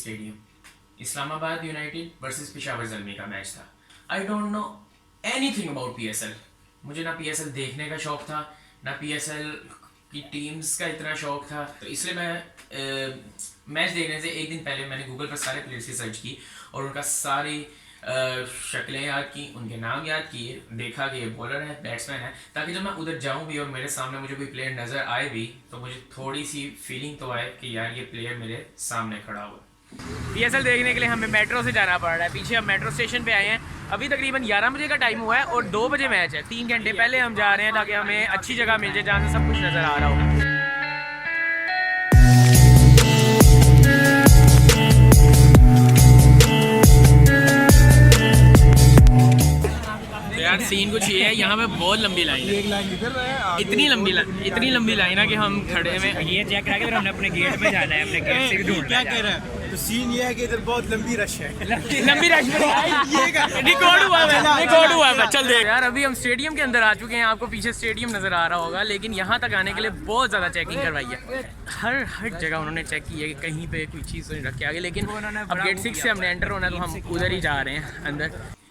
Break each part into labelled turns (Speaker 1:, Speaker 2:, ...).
Speaker 1: Stadium, Islamabad United versus Peshawar Zalmi का match था। I don't know anything about PSL। मुझे ना PSL देखने का शौक़ था, ना PSL की टीम्स का इतना शौक़ था। तो इसलिए मैं मैच देखने से एक दिन पहले मैंने गूगल पर सारे प्लेयर्स की सर्च की और उनका सारी शक्लें याद की, उनके नाम याद किए, देखा कि ये बॉलर है, बैट्समैन है, ताकि जब मैं उधर जाऊं भी और मेरे सामने मुझे कोई प्लेयर नज़र आए भी तो मुझे थोड़ी सी फीलिंग तो आए कि यार ये प्लेयर मेरे सामने खड़ा हुआ।
Speaker 2: PSL देखने के लिए हमें मेट्रो से जाना पड़ रहा है। पीछे हम मेट्रो स्टेशन पे आए हैं। अभी तकरीबन 11 बजे का टाइम हुआ है और 2 बजे मैच है। 3 घंटे पहले हम जा रहे हैं ताकि हमें अच्छी जगह मिल जाए जहाँ से सब कुछ नज़र आ रहा हो। यार सीन कुछ ये है, यहाँ पे बहुत लंबी लाइन है, इतनी लंबी लाइन है कि हम खड़े में ये चेक करा के फिर हमने अपने गेट में जाना है, अपने गेट से भी ढूंढना है। क्या कह रहा है? तो सीन ये है कि इधर बहुत लंबी रश है, लंबी रश रिकॉर्ड हुआ है। चल देख यार, अभी हम स्टेडियम के अंदर आ चुके हैं। आपको पीछे स्टेडियम नजर आ रहा होगा, लेकिन यहाँ तक आने के लिए बहुत ज़्यादा चेकिंग करवाई है। हर जगह उन्होंने चेक की है कि कहीं पे कोई चीज़ तो नहीं रखी आगे, लेकिन अब गेट 6 से हमने एंटर होना है तो हम उधर ही जा रहे हैं अंदर।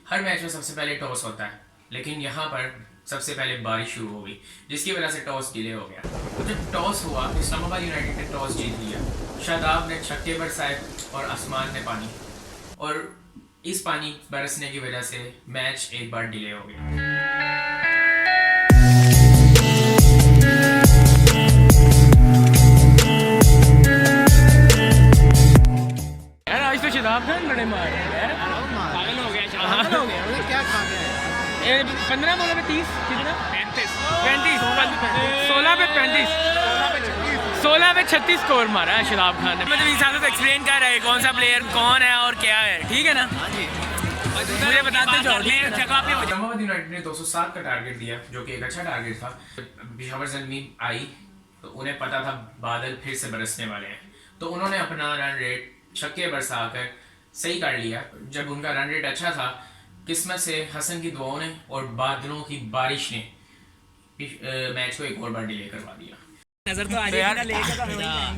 Speaker 1: हर मैच में सबसे पहले टॉस होता है, लेकिन यहाँ पर सबसे पहले बारिश शुरू हो गई, जिसकी वजह से टॉस डिले हो गया। तो जब टॉस हुआ, इस्लामाबाद यूनाइटेड ने टॉस जीत लिया। शादाब ने छक्के बरसाए और आसमान ने पानी, और इस पानी बरसने की वजह से मैच एक बार डिले हो गया।
Speaker 2: यार आज तो शादाब खान बड़े मार रहे हैं यार, पागल हो गया, पागल हो गया। क्या खा गया? 15 बॉलों में 30 कितना? 35 16 पे 35 16 पे 36 स्कोर मारा है शादाब खान ने। मतलब इस एक्सप्लेन कर रहा है कौन सा प्लेयर कौन है और क्या है, ठीक है ना? मुझे बताते जाओ।
Speaker 1: इस्लामाबाद यूनाइटेड ने 207 का टारगेट दिया, जो कि एक अच्छा टारगेट था। पेशावर ज़ल्मी आई तो उन्हें पता था बादल फिर से बरसने वाले हैं, तो उन्होंने अपना रन रेट छक्के बरसा कर सही कर लिया। जब उनका रन रेट अच्छा था, किस्मत से हसन की दुआओं ने और बादलों की बारिश ने मैच को एक और बार डिले करवा दिया।
Speaker 2: नजर तो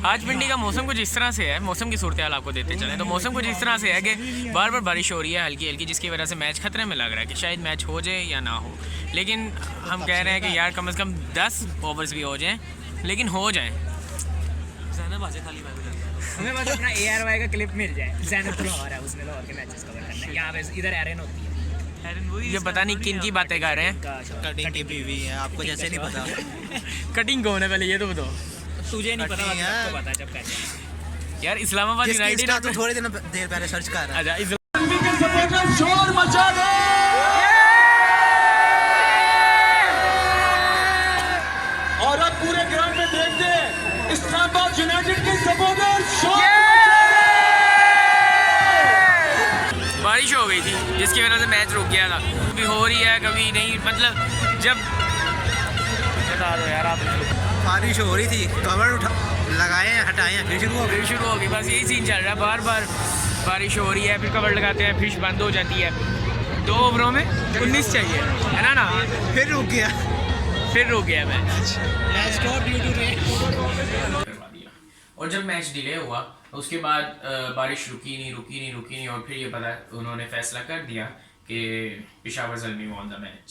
Speaker 2: आज पिंडी का मौसम कुछ इस तरह से है, मौसम की सूरत हाल आपको देते चले तो मौसम कुछ इस तरह से है कि बार बार बारिश हो रही है हल्की हल्की, जिसकी वजह से मैच खतरे में लग रहा है कि शायद मैच हो जाए या ना हो। लेकिन हम कह रहे हैं कि यार कम से कम 10 ओवर्स भी हो जाएं, लेकिन हो जाएं। हमें बस अपना ARY का क्लिप मिल जाए, उसमें लाहौर के मैचेस कवर करना है। यहाँ पे इधर एरन होती है, ये पता नहीं किन की बातें कर रहे हैं।
Speaker 3: कटिंग की बीवी है, आपको जैसे नहीं पता।
Speaker 2: कटिंग कौन है पहले ये तो बताओ। तुझे नहीं पता, आपको पता जब कहते यार इस्लामाबाद यूनाइटेड
Speaker 3: तो थोड़े दिन देर पहले सर्च कर रहा है।
Speaker 4: शोर मचा दो और अब पूरे ग्राउंड में देख दे इस्लामाबाद यूनाइटेड के सपोर्टर शोर।
Speaker 2: बारिश हो गई थी जिसकी वजह से मैच रुक गया था। कभी हो रही है कभी नहीं, मतलब जब बता दो यार आप।
Speaker 3: बारिश हो रही थी, कवर लगाए हैं, हटाए हैं, फिर
Speaker 2: शुरू हो गई। बस यही सीन चल रहा है, बार बार बारिश हो रही है, फिर कवर लगाते हैं, फिर बंद हो जाती है। 2 ओवरों में 19 चाहिए, है ना?
Speaker 3: फिर रुक गया
Speaker 2: मैच।
Speaker 1: और जब मैच डिले हुआ उसके बाद बारिश रुकी नहीं और फिर ये पता उन्होंने फैसला कर दिया कि Peshawar Zalmi won the match.